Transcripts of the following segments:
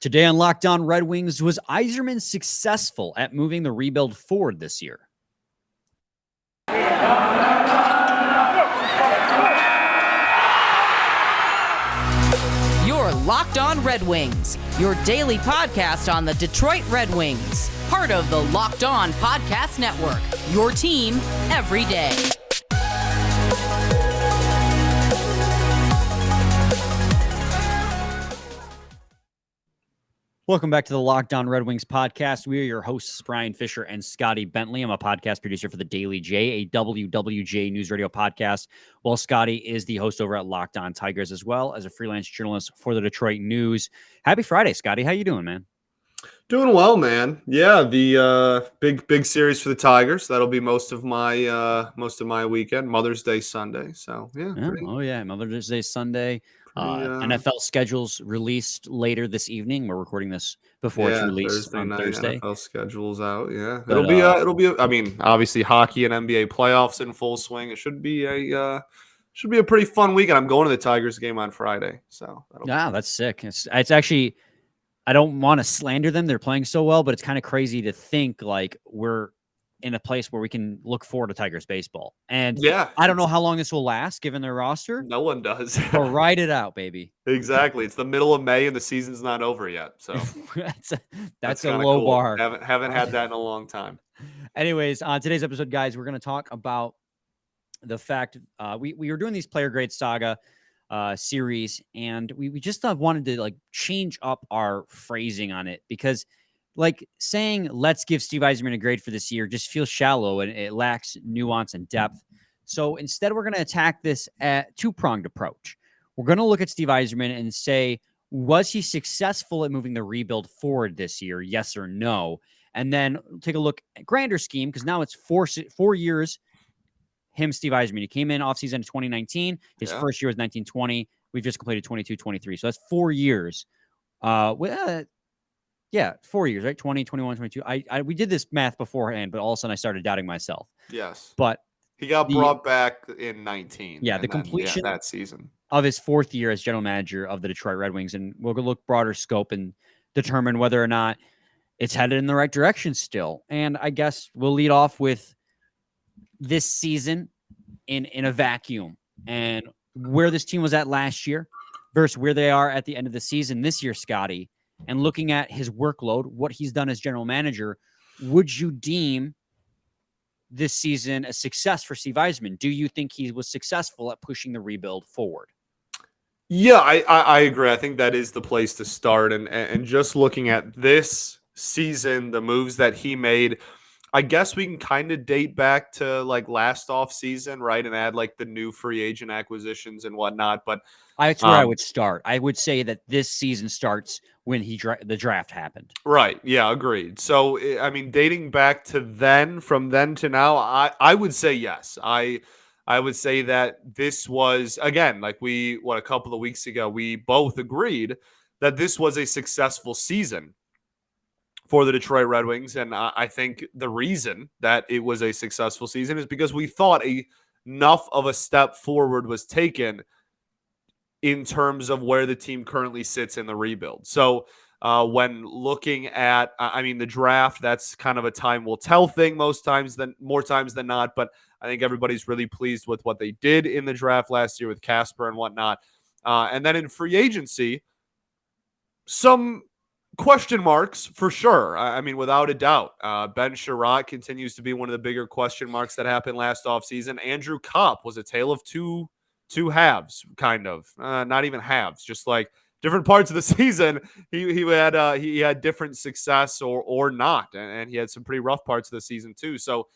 Today on Locked On Red Wings, was Yzerman successful at moving the rebuild forward this year? You're Locked On Red Wings, your daily podcast on the Detroit Red Wings, part of the Locked On Podcast Network, your team every day. Welcome back to the Locked On Red Wings podcast. We are your hosts, Brian Fisher and Scotty Bentley. I'm a podcast producer for the Daily J, a WWJ news radio podcast, while Scotty is the host over at Locked On Tigers, as well as a freelance journalist for the Detroit News. Happy Friday, Scotty. How you doing, man? Doing well, man. Yeah, the big series for the Tigers. That'll be most of my weekend. Mother's Day Sunday. So yeah. Mother's Day Sunday. NFL schedules released later this evening. We're recording this before it's released on Thursday. NFL schedules out. Yeah, it'll be. I mean, obviously, hockey and NBA playoffs in full swing. It should be a pretty fun weekend. I'm going to the Tigers game on Friday. So that's sick. It's actually. I don't want to slander them. They're playing so well, but it's kind of crazy to think like we're in a place where we can look forward to Tigers baseball. And I don't know how long this will last given their roster. No one does. But ride it out, baby. Exactly. It's the middle of May and the season's not over yet. So that's a low bar. Haven't had that in a long time. Anyways, on today's episode, guys, we're going to talk about the fact we were doing these player grade saga series, and we just wanted to like change up our phrasing on it, because like saying let's give Steve Yzerman a grade for this year just feels shallow and it lacks nuance and depth. So instead, we're going to attack this at two-pronged approach. We're going to look at Steve Yzerman and say, was he successful at moving the rebuild forward this year? Yes or no? And then take a look at grander scheme, because now it's 4 years. Steve Yzerman, he came in offseason in 2019. His first year was 1920. We've just completed 22-23. So that's 4 years. 4 years, right? 20, 21, 22. We did this math beforehand, but all of a sudden I started doubting myself. Yes. But he got brought back in 19. Yeah, the completion that season of his fourth year as general manager of the Detroit Red Wings. And we'll look broader scope and determine whether or not it's headed in the right direction still. And I guess we'll lead off with this season in a vacuum and where this team was at last year versus where they are at the end of the season this year, Scotty, and looking at his workload, what he's done as general manager. Would you deem this season a success for Steve Yzerman? Do you think he was successful at pushing the rebuild forward? Yeah, I agree. I think that is the place to start. And just looking at this season, the moves that he made, I guess we can kind of date back to like last off season, right? And add like the new free agent acquisitions and whatnot. But that's where I would start. I would say that this season starts when the draft happened. Right. Yeah, agreed. So, I mean, dating back to then, from then to now, I would say yes. I would say that this was, again, like a couple of weeks ago, we both agreed that this was a successful season for the Detroit Red Wings. And I think the reason that it was a successful season is because we thought enough of a step forward was taken in terms of where the team currently sits in the rebuild. So when looking at, the draft, that's kind of a time will tell thing more times than not. But I think everybody's really pleased with what they did in the draft last year with Casper and whatnot. And then in free agency, some question marks for sure. Without a doubt. Ben Sherratt continues to be one of the bigger question marks that happened last offseason. Andrew Kopp was a tale of two halves, kind of. Not even halves, just like different parts of the season. He had different success or not, and he had some pretty rough parts of the season too. So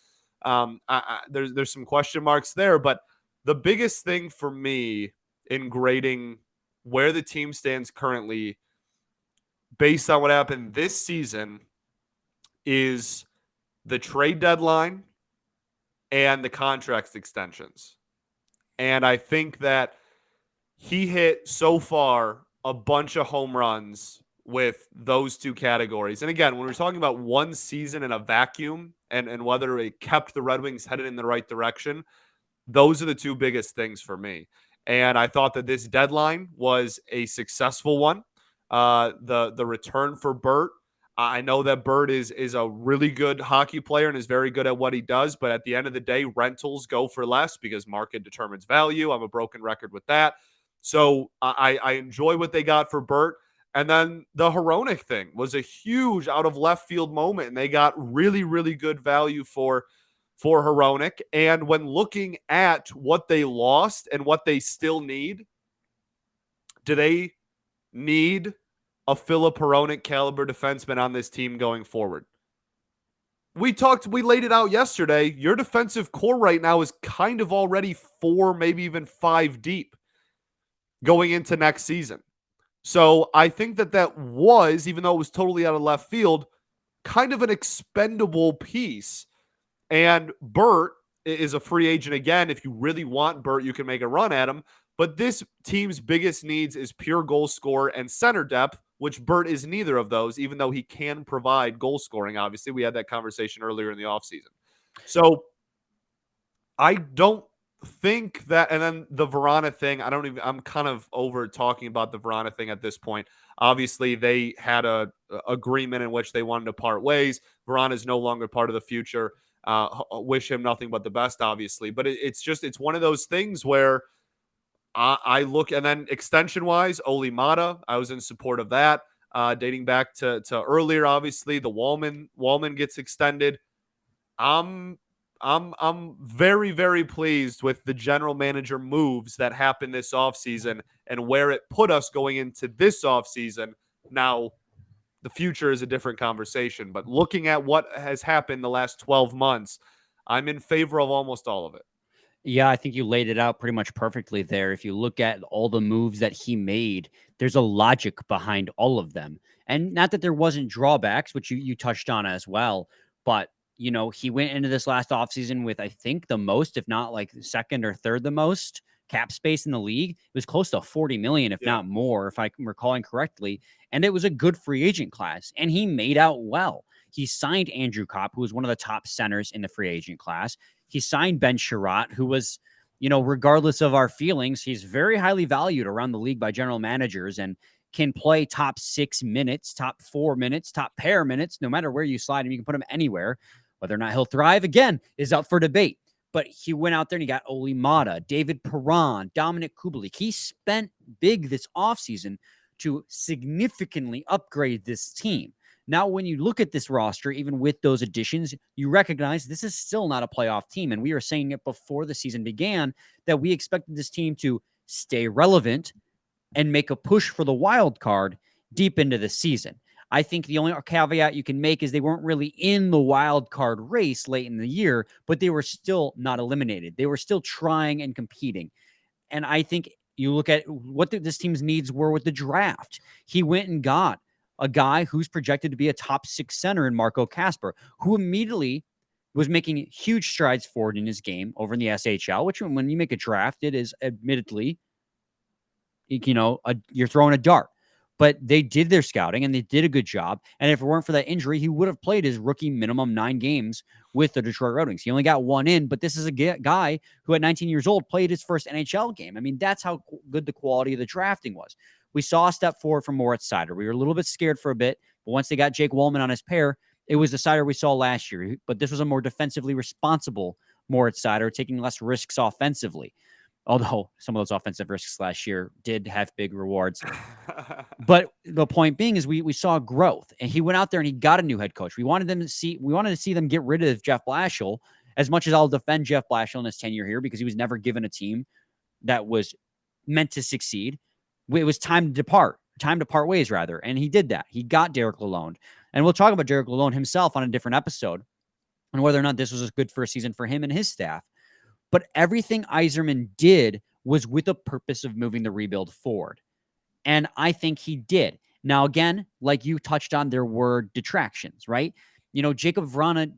there's some question marks there. But the biggest thing for me in grading where the team stands currently, based on what happened this season, is the trade deadline and the contract extensions. And I think that he hit so far a bunch of home runs with those two categories. And again, when we're talking about one season in a vacuum and whether it kept the Red Wings headed in the right direction, those are the two biggest things for me. And I thought that this deadline was a successful one. the return for Burt. I know that Burt is a really good hockey player and is very good at what he does, but at the end of the day, rentals go for less because market determines value. I'm a broken record with that. So I enjoy what they got for Burt. And then the Hronek thing was a huge out of left field moment, and they got really, really good value for Hronek. And when looking at what they lost and what they still need, do they need a Philip Hronek caliber defenseman on this team going forward? We laid it out yesterday. Your defensive core right now is kind of already 4, maybe even 5 deep going into next season. So I think that was, even though it was totally out of left field, kind of an expendable piece. And Burt is a free agent again. If you really want Burt, you can make a run at him. But this team's biggest needs is pure goal scorer and center depth, which Burt is neither of those, even though he can provide goal scoring. Obviously, we had that conversation earlier in the offseason. So I don't think that, and then the Verona thing, I'm kind of over talking about the Verona thing at this point. Obviously, they had a agreement in which they wanted to part ways. Verona is no longer part of the future. Wish him nothing but the best, obviously. But it's one of those things where I look, and then extension-wise, Oli Mata, I was in support of that, dating back to earlier. Obviously, the Wallman gets extended. I'm very, very pleased with the general manager moves that happened this offseason and where it put us going into this offseason. Now, the future is a different conversation, but looking at what has happened the last 12 months, I'm in favor of almost all of it. Yeah, I think you laid it out pretty much perfectly there. If you look at all the moves that he made, there's a logic behind all of them. And not that there wasn't drawbacks, which you touched on as well, but he went into this last offseason with, I think, the most, if not like second or third the most cap space in the league. It was close to 40 million, if not more, if I'm recalling correctly. And it was a good free agent class, and he made out well. He signed Andrew Kopp, who was one of the top centers in the free agent class. He signed Ben Sherratt, who was, regardless of our feelings, he's very highly valued around the league by general managers and can play top 6 minutes, top 4 minutes, top pair minutes, no matter where you slide him. You can put him anywhere. Whether or not he'll thrive, again, is up for debate. But he went out there and he got Oli Mata, David Perron, Dominic Kubalik. He spent big this offseason to significantly upgrade this team. Now, when you look at this roster, even with those additions, you recognize this is still not a playoff team. And we were saying it before the season began that we expected this team to stay relevant and make a push for the wild card deep into the season. I think the only caveat you can make is they weren't really in the wild card race late in the year, but they were still not eliminated. They were still trying and competing. And I think you look at what this team's needs were with the draft. He went and got a guy who's projected to be a top 6 center in Marco Kasper, who immediately was making huge strides forward in his game over in the SHL, which when you make a draft, it is admittedly, you're throwing a dart. But they did their scouting and they did a good job. And if it weren't for that injury, he would have played his rookie minimum 9 games with the Detroit Red Wings. He only got 1 in, but this is a guy who at 19 years old played his first NHL game. I mean, that's how good the quality of the drafting was. We saw a step forward from Moritz Seider. We were a little bit scared for a bit, but once they got Jake Wallman on his pair, it was the Seider we saw last year. But this was a more defensively responsible Moritz Seider, taking less risks offensively. Although some of those offensive risks last year did have big rewards. But the point being is we saw growth, and he went out there and he got a new head coach. We wanted to see them get rid of Jeff Blashill, as much as I'll defend Jeff Blashill in his tenure here because he was never given a team that was meant to succeed. It was time to part ways rather. And he did that. He got Derek Lalonde, and we'll talk about Derek Lalonde himself on a different episode and whether or not this was a good first season for him and his staff. But everything Yzerman did was with a purpose of moving the rebuild forward. And I think he did. Now, again, like you touched on, there were detractions, right? Jacob Vrana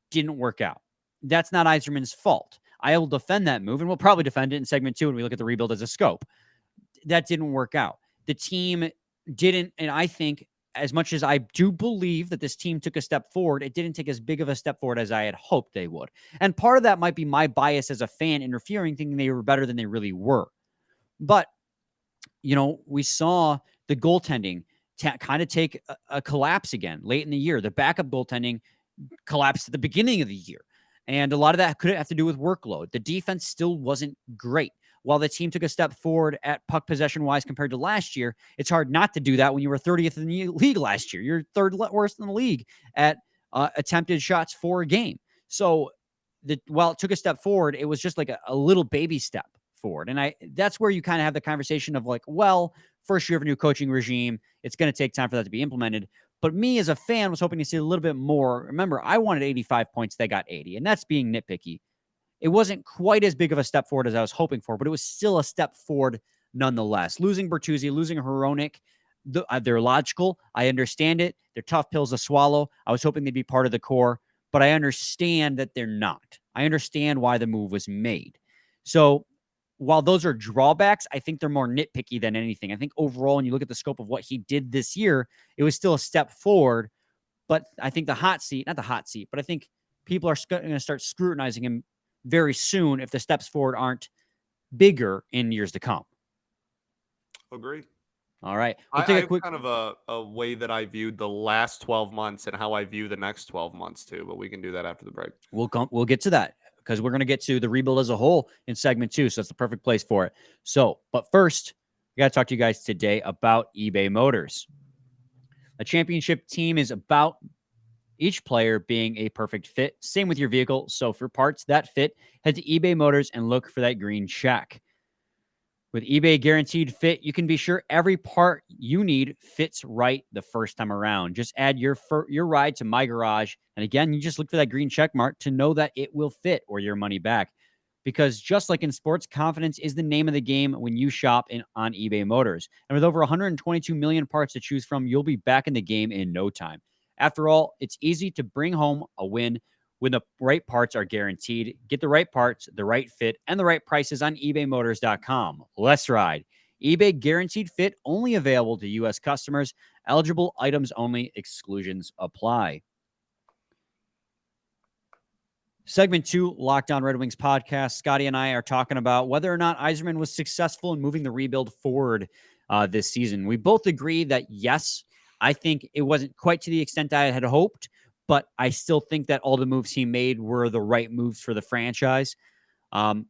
didn't work out. That's not Yzerman's fault. I will defend that move, and we'll probably defend it in segment 2 when we look at the rebuild as a scope. That didn't work out. The team didn't, and I think as much as I do believe that this team took a step forward, it didn't take as big of a step forward as I had hoped they would. And part of that might be my bias as a fan interfering, thinking they were better than they really were. But, we saw the goaltending kind of take a collapse again late in the year. The backup goaltending collapsed at the beginning of the year. And a lot of that could have to do with workload. The defense still wasn't great. While the team took a step forward at puck possession-wise compared to last year, it's hard not to do that when you were 30th in the league last year. You're third worst in the league at attempted shots for a game. So while it took a step forward, it was just like a little baby step forward. And that's where you kind of have the conversation of like, well, first year of a new coaching regime, it's going to take time for that to be implemented. But me as a fan was hoping to see a little bit more. Remember, I wanted 85 points. They got 80, and that's being nitpicky. It wasn't quite as big of a step forward as I was hoping for, but it was still a step forward nonetheless. Losing Bertuzzi, losing Hronek, they're logical. I understand it. They're tough pills to swallow. I was hoping they'd be part of the core, but I understand that they're not. I understand why the move was made. So while those are drawbacks, I think they're more nitpicky than anything. I think overall, when you look at the scope of what he did this year, it was still a step forward. But I think not the hot seat, but I think people are going to start scrutinizing him very soon if the steps forward aren't bigger in years to come. Agree. All right. I have kind of a way that I viewed the last 12 months and how I view the next 12 months too, but we can do that after the break. We'll get to that because we're going to get to the rebuild as a whole in segment 2. So that's the perfect place for it. So, but first, I got to talk to you guys today about eBay Motors. A championship team is about each player being a perfect fit. Same with your vehicle. So for parts that fit, head to eBay Motors and look for that green check. With eBay Guaranteed Fit, you can be sure every part you need fits right the first time around. Just add your ride to My Garage. And again, you just look for that green check mark to know that it will fit or your money back. Because just like in sports, confidence is the name of the game when you shop on eBay Motors. And with over 122 million parts to choose from, you'll be back in the game in no time. After all, it's easy to bring home a win when the right parts are guaranteed. Get the right parts, the right fit, and the right prices on ebaymotors.com. Let's ride. eBay Guaranteed Fit, only available to U.S. customers. Eligible items only. Exclusions apply. Segment 2, Locked On Red Wings podcast. Scotty and I are talking about whether or not Yzerman was successful in moving the rebuild forward this season. We both agree that yes, I think it wasn't quite to the extent I had hoped, but I still think that all the moves he made were the right moves for the franchise.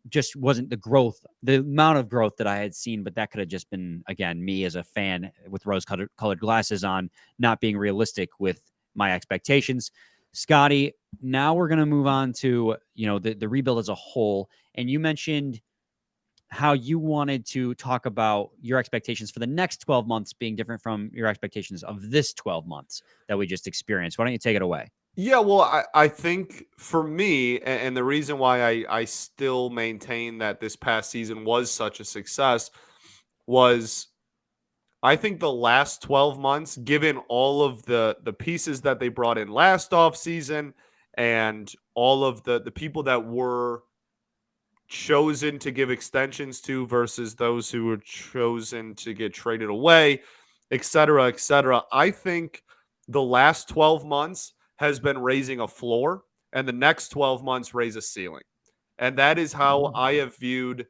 Just wasn't the amount of growth that I had seen, but that could have just been, again, me as a fan with rose-colored glasses on, not being realistic with my expectations. Scotty, now we're going to move on to, the rebuild as a whole. And you mentioned how you wanted to talk about your expectations for the next 12 months being different from your expectations of this 12 months that we just experienced. Why don't you take it away? Yeah, well, I think for me, and the reason why I still maintain that this past season was such a success was I think the last 12 months, given all of the pieces that they brought in last offseason and all of the people that were chosen to give extensions to versus those who were chosen to get traded away, et cetera, et cetera. I think the last 12 months has been raising a floor and the next 12 months raise a ceiling. And that is how I have viewed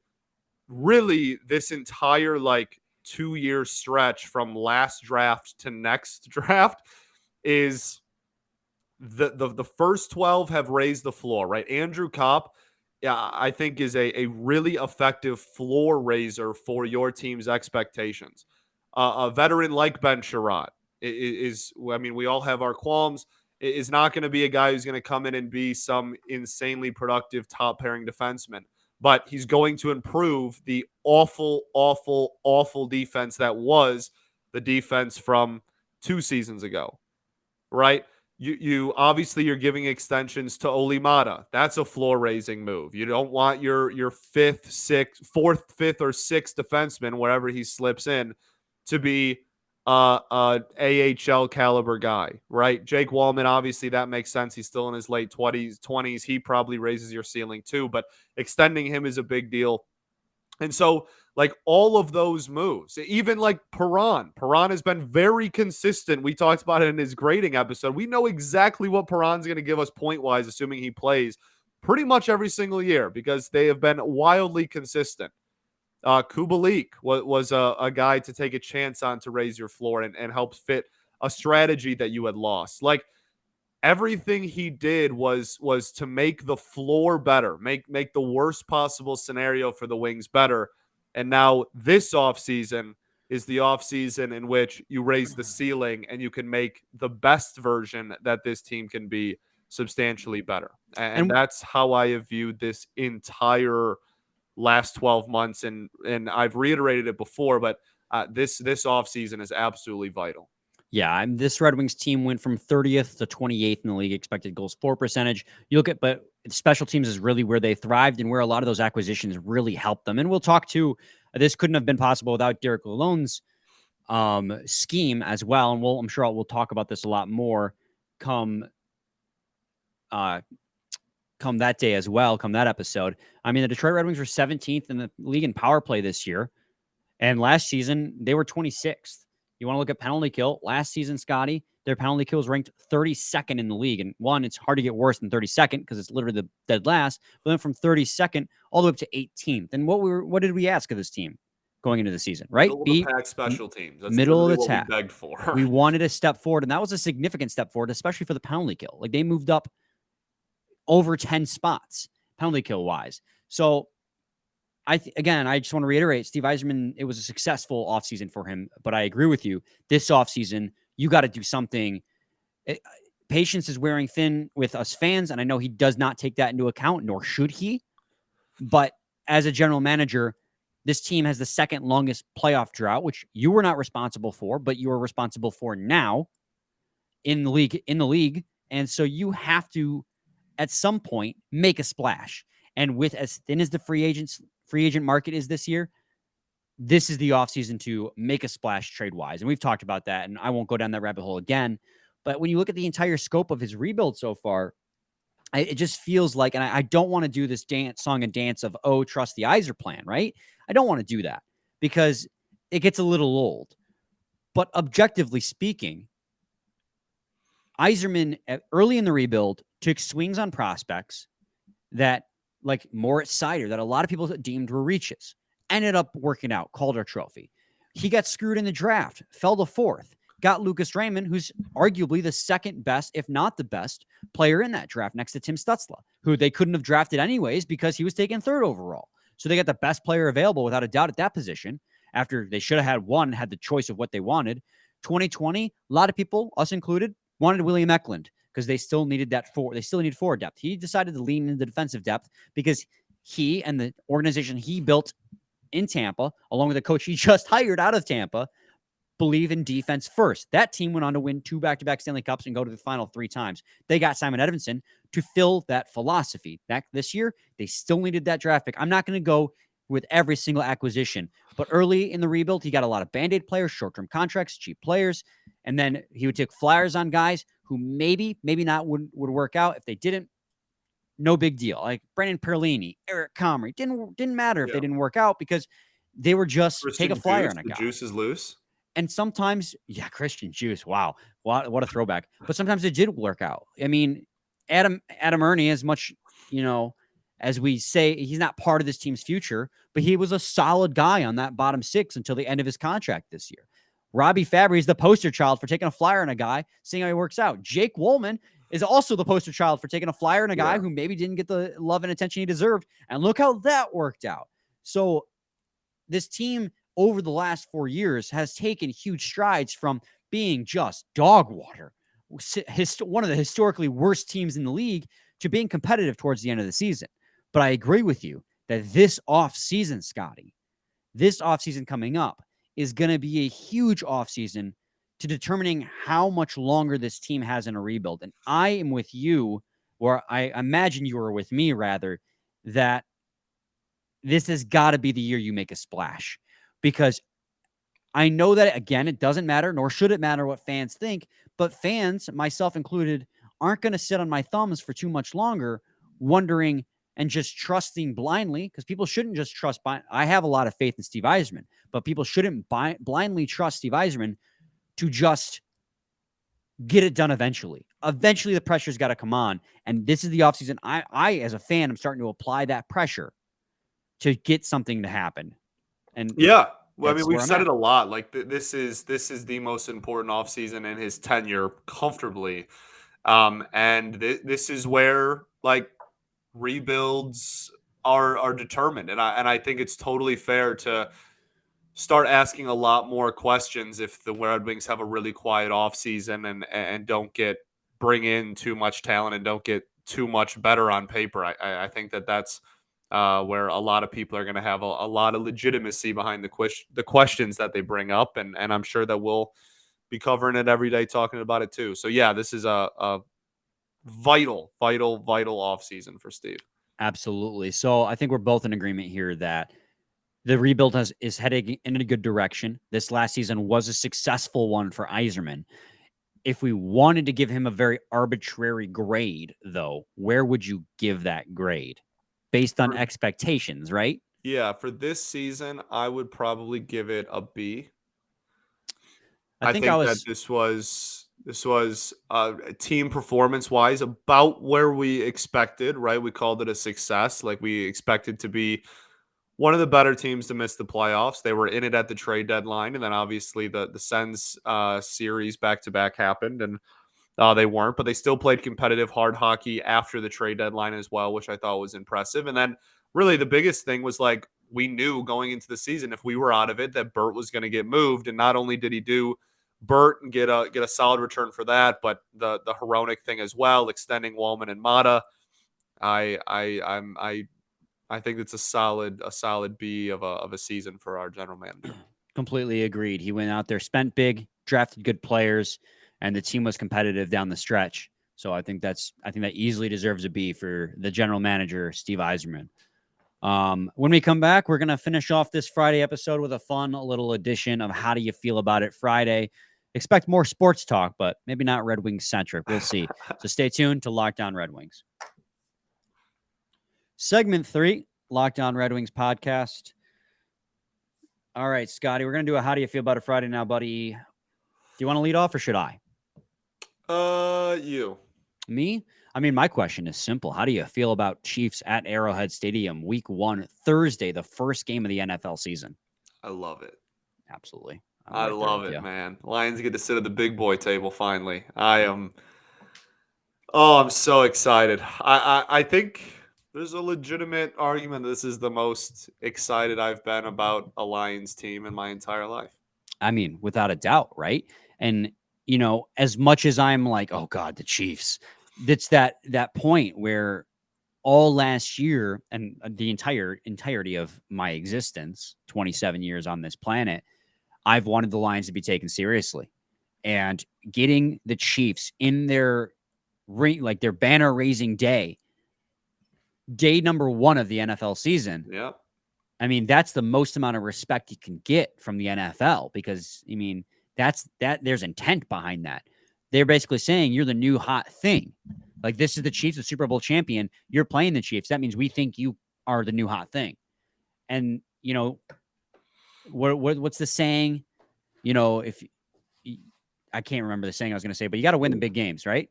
really this entire 2-year stretch from last draft to next draft is the first 12 have raised the floor, right? Andrew Kopp, I think is a really effective floor raiser for your team's expectations. A veteran like Ben Sherratt we all have our qualms, is not going to be a guy who's going to come in and be some insanely productive top pairing defenseman, but he's going to improve the awful, awful, awful defense that was the defense from 2 seasons ago, right? You obviously you're giving extensions to Olimata. That's a floor raising move. You don't want your 4th, 5th, or 6th defenseman, wherever he slips in, to be a AHL caliber guy, right? Jake Wallman, obviously that makes sense. He's still in his late 20s. He probably raises your ceiling too, but extending him is a big deal. And so, all of those moves, even Perron has been very consistent. We talked about it in his grading episode. We know exactly what Perron's going to give us point-wise, assuming he plays pretty much every single year, because they have been wildly consistent. Kubalik was a guy to take a chance on to raise your floor and help fit a strategy that you had lost. Like, everything he did was to make the floor better, make the worst possible scenario for the Wings better. And now this offseason is the offseason in which you raise the ceiling and you can make the best version that this team can be substantially better. And And that's how I have viewed this entire last 12 months. And I've reiterated it before, but this offseason is absolutely vital. yeah, this Red Wings team went from 30th to 28th in the league expected goals for percentage. You look at, but special teams is really where they thrived and where a lot of those acquisitions really helped them. And we'll talk to this couldn't have been possible without Derek Lalonde's scheme as well. And I'm sure we'll talk about this a lot more come that day as well, come that episode. I mean, the Detroit Red Wings were 17th in the league in power play this year. And last season, they were 26th. You want to look at penalty kill. Last season, Scotty, their penalty kill was ranked 32nd in the league. And one, it's hard to get worse than 32nd because it's literally the dead last. But then from 32nd all the way up to 18th. And what did we ask of this team going into the season, right? Middle of the pack special teams. That's middle of the what pack. We begged for. We wanted a step forward, and that was a significant step forward, especially for the penalty kill. Like, they moved up over 10 spots penalty kill wise. So again, I just want to reiterate, Steve Yzerman, it was a successful offseason for him, but I agree with you. This offseason, you got to do something. Patience is wearing thin with us fans, and I know he does not take that into account, nor should he. But as a general manager, this team has the second longest playoff drought, which you were not responsible for, but you are responsible for now in the league. And so you have to, at some point, make a splash. And with as thin as the free agent market is this year, this is the offseason to make a splash trade-wise. And we've talked about that, and I won't go down that rabbit hole again. But when you look at the entire scope of his rebuild so far, it just feels like, and I don't want to do this song and dance of, oh, trust the Yzer plan, right? I don't want to do that because it gets a little old. But objectively speaking, Yzerman, early in the rebuild, took swings on prospects that, like Moritz Seider, that a lot of people deemed were reaches, ended up working out, Calder Trophy. He got screwed in the draft, fell to 4th, got Lucas Raymond, who's arguably the second best, if not the best, player in that draft next to Tim Stutzla, who they couldn't have drafted anyways because he was taken 3rd overall. So they got the best player available without a doubt at that position after they should have had the choice of what they wanted. 2020, a lot of people, us included, wanted William Eklund because they still needed forward depth. He decided to lean into defensive depth because he and the organization he built in Tampa, along with the coach he just hired out of Tampa, believe in defense first. That team went on to win 2 back-to-back Stanley Cups and go to the final 3 times. They got Simon Edvinsson to fill that philosophy. This year, they still needed that draft pick. I'm not going to go with every single acquisition, but early in the rebuild, he got a lot of Band-Aid players, short-term contracts, cheap players, and then he would take flyers on guys who maybe not would work out. If they didn't, no big deal. Like Brendan Perlini, Eric Comrie, didn't matter if they didn't work out because they were just take a flyer on a guy. The juice is loose. And sometimes, Christian Juice, wow, what a throwback. But sometimes it did work out. I mean, Adam Ernie, as much, as we say, he's not part of this team's future, but he was a solid guy on that bottom 6 until the end of his contract this year. Robbie Fabry is the poster child for taking a flyer on a guy, seeing how he works out. Jake Woolman is also the poster child for taking a flyer on a guy who maybe didn't get the love and attention he deserved. And look how that worked out. So this team over the last 4 years has taken huge strides from being just dog water, one of the historically worst teams in the league, to being competitive towards the end of the season. But I agree with you that this offseason, Scotty, this offseason coming up is going to be a huge offseason to determining how much longer this team has in a rebuild. And I am with you, or I imagine you were with me, rather, that this has got to be the year you make a splash. Because I know that, again, it doesn't matter, nor should it matter what fans think, but fans, myself included, aren't going to sit on my thumbs for too much longer wondering and just trusting blindly, because people shouldn't just trust. I have a lot of faith in Steve Yzerman, but people shouldn't blindly trust Steve Yzerman to just get it done eventually. Eventually, the pressure's got to come on, and this is the offseason. I, as a fan, am starting to apply that pressure to get something to happen. And Yeah. Well, I mean, that's where we've I'm said at. it a lot. Like this is the most important offseason in his tenure comfortably. And this is where like rebuilds are determined. And I think it's totally fair to start asking a lot more questions if the Red Wings have a really quiet offseason and don't bring in too much talent and don't get too much better on paper. I think that's where a lot of people are going to have a lot of legitimacy behind the questions that they bring up, and I'm sure that we'll be covering it every day, talking about it too. So yeah, this is a vital offseason for Steve. Absolutely. So I think we're both in agreement here that the rebuild is heading in a good direction. This last season was a successful one for Yzerman. If we wanted to give him a very arbitrary grade, though, where would you give that grade? Based on expectations, right? Yeah, for this season, I would probably give it a B. I I think I think that was this was team performance wise about where we expected. Right, we called it a success. Like we expected to be one of the better teams to miss the playoffs. They were in it at the trade deadline, and then obviously the Sens series back to back happened, and they weren't, but they still played competitive hard hockey after the trade deadline as well, which I thought was impressive. And then really the biggest thing was like we knew going into the season if we were out of it that Burt was going to get moved, and not only did he do Burt and get a solid return for that, but the Hronek thing as well, extending Wallman and Mata. I think it's a solid B of a season for our general manager. completely agreed. He went out there, spent big, drafted good players, and the team was competitive down the stretch. So I think that easily deserves a B for the general manager, Steve Yzerman. When we come back, we're going to finish off this Friday episode with a fun little edition of How Do You Feel About It Friday. Expect more sports talk, but maybe not Red Wings centric. We'll see. So stay tuned to Lockdown Red Wings. Segment 3, Lockdown Red Wings podcast. All right, Scotty, we're going to do a How Do You Feel About It Friday now, buddy. Do you want to lead off or should I? You. Me? I mean, my question is simple. How do you feel about Chiefs at Arrowhead Stadium, week 1, Thursday, the first game of the NFL season? I love it. Absolutely. I love it, man. Lions get to sit at the big boy table finally. I'm so excited. I think there's a legitimate argument this is the most excited I've been about a Lions team in my entire life. I mean, without a doubt, right? And as much as I'm like, oh God, the Chiefs, that's that point where all last year and the entirety of my existence, 27 years on this planet, I've wanted the Lions to be taken seriously. And getting the Chiefs in their their banner raising day number 1 of the NFL season. Yeah. I mean, that's the most amount of respect you can get from the NFL because, I mean, there's intent behind that. They're basically saying you're the new hot thing. Like, this is the Chiefs, the Super Bowl champion. You're playing the Chiefs. That means we think you are the new hot thing. And, what's the saying? If I can't remember the saying I was going to say, but you got to win the big games, right?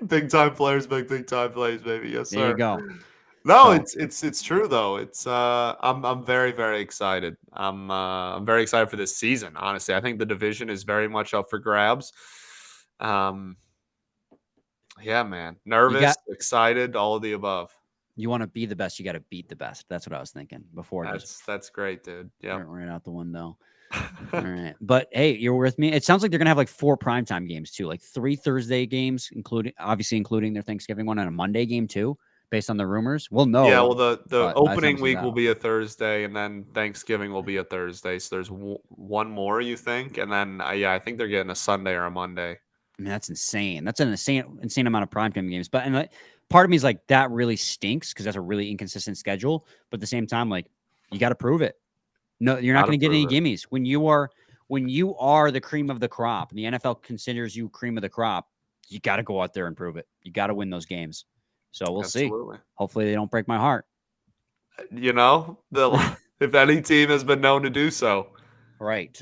Big time players make big time plays, baby. Yes, sir. There you go. No, it's true though. I'm very very excited. I'm very excited for this season. Honestly, I think the division is very much up for grabs. Yeah, man, nervous, excited, all of the above. You want to be the best, you got to beat the best. That's what I was thinking before. That's great, dude. Yeah, right out the window. All right, but hey, you're with me. It sounds like they're gonna have like 4 primetime games too, like 3 Thursday games, including their Thanksgiving one, and a Monday game too. Based on the rumors, we'll know. Yeah, well, the opening week will be a Thursday, and then Thanksgiving will be a Thursday. So there's one more, you think, and then I think they're getting a Sunday or a Monday. I mean, that's insane. That's an insane amount of primetime games. But part of me is like, that really stinks because that's a really inconsistent schedule. But at the same time, like, you got to prove it. No, you're not going to get any gimmies when you are the cream of the crop. And the NFL considers you cream of the crop. You got to go out there and prove it. You got to win those games. So we'll see. Hopefully they don't break my heart. If any team has been known to do so. Right.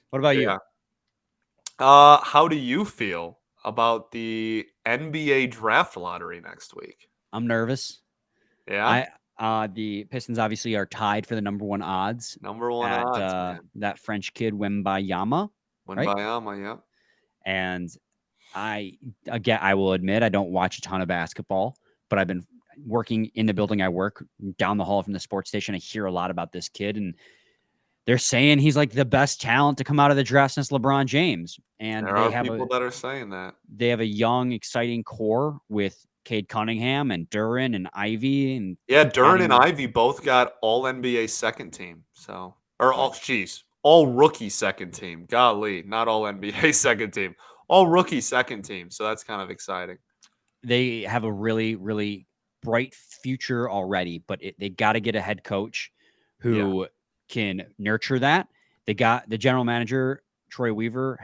What about you? How do you feel about the NBA draft lottery next week? I'm nervous. Yeah. The Pistons obviously are tied for the number 1 odds Number one at odds, man. that French kid Wembayama, right? Wembanyama, yeah. And I will admit I don't watch a ton of basketball, but I've been working in the building I work down the hall from the sports station. I hear a lot about this kid, and they're saying he's like the best talent to come out of the draft since LeBron James. And There are people that are saying that. they have a young, exciting core with Cade Cunningham and Duran and Ivy, and Yeah, Duran and adding- Ivy both got all NBA second team. So, or all rookie second team. Golly, not all NBA second team. All rookie second team. So that's kind of exciting. they have a really, really bright future already, but they got to get a head coach who can nurture that. They got the general manager, Troy Weaver,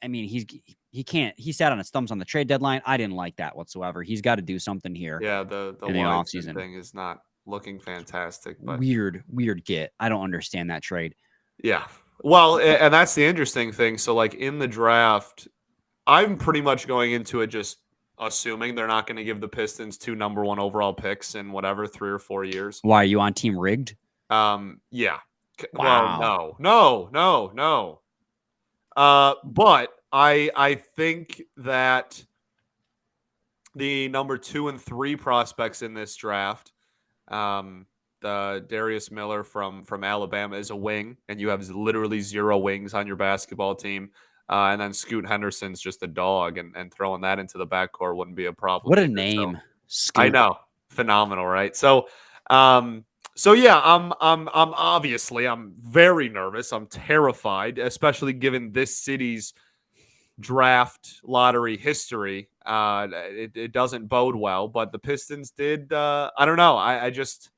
he sat on his thumbs on the trade deadline. I didn't like that whatsoever. He's got to do something here. Yeah, the in the Washington offseason thing is not looking fantastic. But weird get. I don't understand that trade. yeah. Well, and that's the interesting thing. So, like in the draft, I'm pretty much going into it just assuming they're not going to give the Pistons 2 number 1 overall picks in whatever 3 or 4 years. Why are you on team rigged? Yeah. Wow. Well, no. But I think that the number 2 and 3 prospects in this draft, the Darius Miller from Alabama is a wing, and you have literally 0 wings on your basketball team. And then Scoot Henderson's just a dog, and throwing that into the backcourt wouldn't be a problem. What a either. name. So, I know, phenomenal, right? So yeah, I'm very nervous. I'm terrified, especially given this city's draft lottery history. It doesn't bode well, but the Pistons did. I don't know. I just,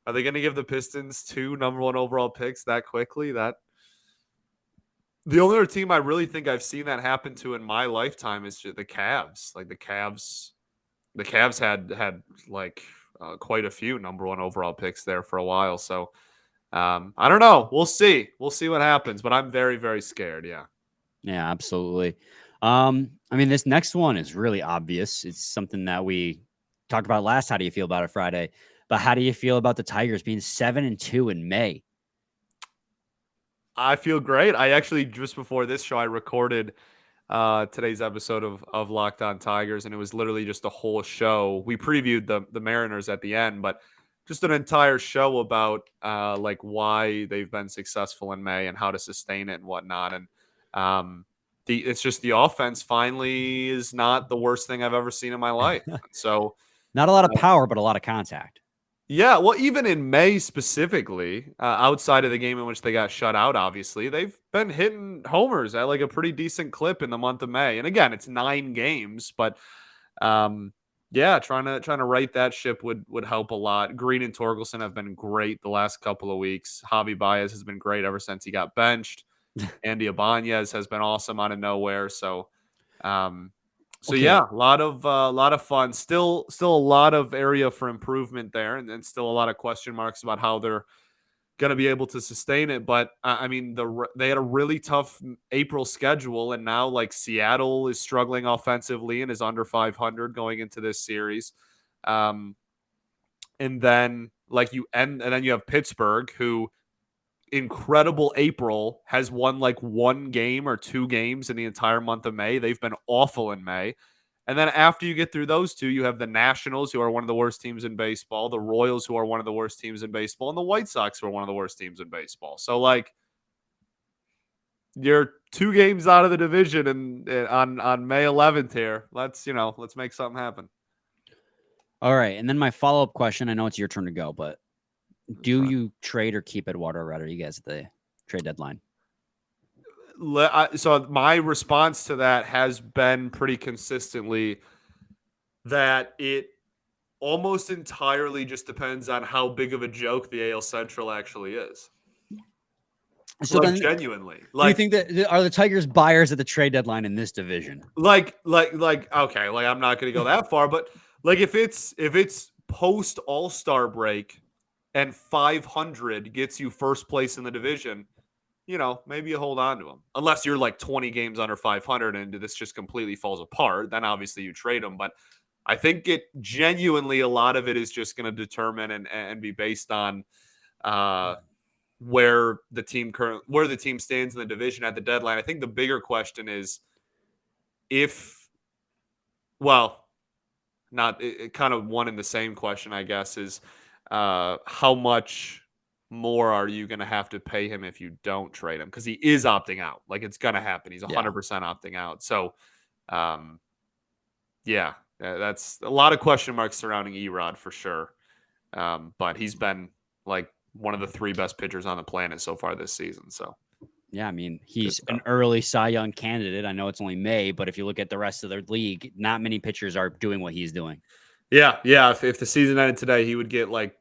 are they going to give the Pistons 2 number 1 overall picks that quickly? That the only other team I really think I've seen that happen to in my lifetime is just the Cavs. Like the Cavs had like quite a few number 1 overall picks there for a while. So I don't know. We'll see. We'll see what happens. But I'm very, very scared. Yeah. Yeah, absolutely. This next one is really obvious. It's something that we talked about last. How do you feel about it Friday? But how do you feel about the Tigers being 7-2 in May? I feel great. I actually, just before this show, I recorded today's episode of Locked On Tigers, and it was literally just a whole show. We previewed the Mariners at the end, but just an entire show about like why they've been successful in May and how to sustain it and whatnot. And it's just the offense finally is not the worst thing I've ever seen in my life. So not a lot of power, but a lot of contact. Yeah, well, even in May specifically, outside of the game in which they got shut out, obviously, they've been hitting homers at like a pretty decent clip in the month of May. And again, it's 9 games, but yeah, trying to right that ship would help a lot. Green and Torkelson have been great the last couple of weeks. Javi Baez has been great ever since he got benched. Andy Ibanez has been awesome out of nowhere. So Okay. yeah, a lot of fun. Still a lot of area for improvement there, and then still a lot of question marks about how they're going to be able to sustain it. But they had a really tough April schedule, and now like Seattle is struggling offensively and is under 500 going into this series. And then you have Pittsburgh, who incredible April has won like 1 game or 2 games in the entire month of May. They've been awful in May. And then after you get through those 2, you have the Nationals, who are one of the worst teams in baseball, the Royals, who are one of the worst teams in baseball, and the White Sox, who are one of the worst teams in baseball. So like you're 2 games out of the division and on May 11th here. Let's make something happen. All right. And then my follow-up question, I know it's your turn to go, but do you trade or keep Eduardo Rodriguez at the trade deadline? So my response to that has been pretty consistently that it almost entirely just depends on how big of a joke the AL Central actually is. So like, then, genuinely, do you think that are the Tigers buyers at the trade deadline in this division? Okay, I'm not going to go that far, but like if it's post All-Star break and 500 gets you first place in the division, maybe you hold on to them. Unless you're like 20 games under 500 and this just completely falls apart, then obviously you trade them. But I think it genuinely, a lot of it is just going to determine and be based on where the team stands in the division at the deadline. I think the bigger question is not it kind of one and the same question, I guess, is how much more are you going to have to pay him if you don't trade him? Because he is opting out. Like, it's going to happen. He's 100% opting out. So, that's a lot of question marks surrounding Erod for sure. But he's been like one of the 3 best pitchers on the planet so far this season. So, yeah, I mean, he's an early Cy Young candidate. I know it's only May, but if you look at the rest of the league, not many pitchers are doing what he's doing. Yeah. If the season ended today, he would get like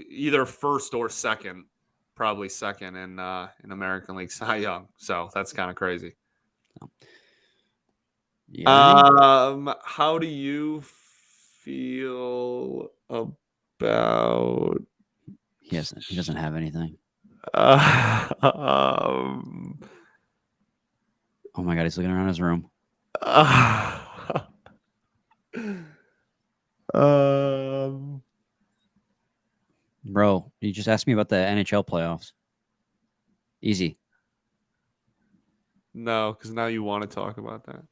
either first or second, probably second in American League Cy Young. So that's kind of crazy. Yeah. How do you feel about? He doesn't have anything. Oh my God, he's looking around his room. Bro, you just asked me about the NHL playoffs. Easy. No, because now you want to talk about that.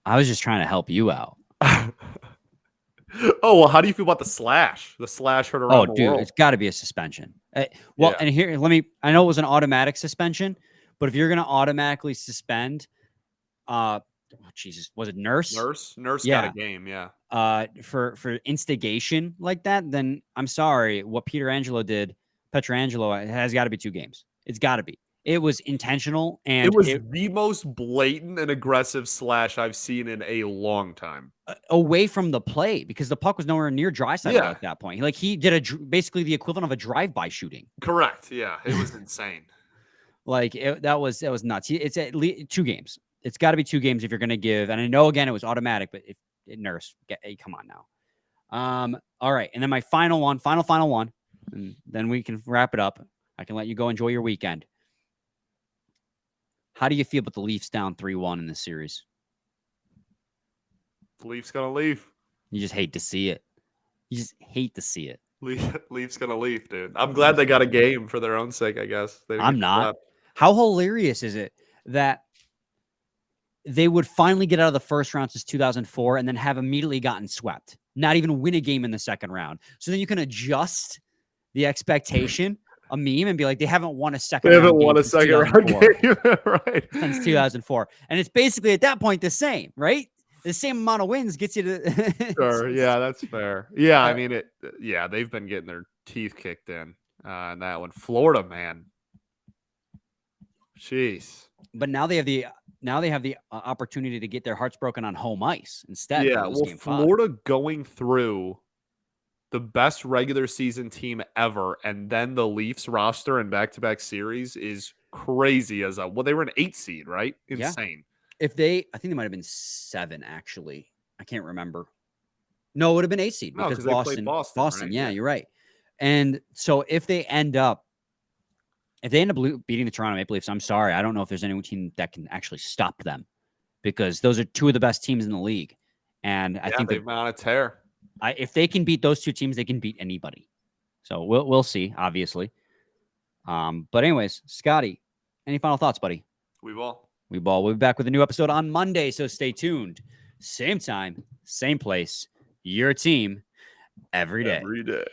I was just trying to help you out. Oh, well, how do you feel about the slash? The slash heard around the world. It's got to be a suspension. And here, I know it was an automatic suspension, but if you're going to automatically suspend, Jesus, was it Nurse? Nurse got a game, yeah. For instigation like that, then I'm sorry. What Pietrangelo has got to be 2 games. It's got to be. It was intentional, and it was the most blatant and aggressive slash I've seen in a long time. Away from the play, because the puck was nowhere near Draisaitl at that point. Like, he did basically the equivalent of a drive-by shooting. Correct. Yeah, it was insane. Like, that was nuts. It's at least 2 games. It's got to be 2 games if you're going to give. And I know, again, it was automatic, but if Nurse, come on now. All right, and then my final one, and then we can wrap it up. I can let you go enjoy your weekend. How do you feel about the Leafs down 3-1 in this series? The Leafs gonna leave. You just hate to see it. Leafs gonna leave, dude. I'm glad they got a game for their own sake, I guess. I'm not. How hilarious is it that they would finally get out of the first round since 2004 and then have immediately gotten swept, not even win a game in the second round? So then you can adjust the expectation, a meme, and be like, they haven't won a second round game right? Since 2004. And it's basically at that point the same, right? The same amount of wins gets you to. Sure. Yeah, that's fair. Yeah, I mean, they've been getting their teeth kicked in that one. Florida, man. Jeez. But now they have the opportunity to get their hearts broken on home ice instead. Yeah, well, Florida going through the best regular season team ever, and then the Leafs roster in back-to-back series is crazy. They were an 8 seed, right? Insane. Yeah. I think they might have been 7, actually. I can't remember. No, it would have been 8 seed because they played Boston. Right? Yeah, you're right. And so if they end up beating the Toronto Maple Leafs, I'm sorry, I don't know if there's any team that can actually stop them, because those are 2 of the best teams in the league. And I think they've been on a tear. If they can beat those 2 teams, they can beat anybody. So we'll see, obviously. But anyways, Scotty, any final thoughts, buddy? We will. We'll be back with a new episode on Monday, so stay tuned. Same time, same place. Your team every day. Every day.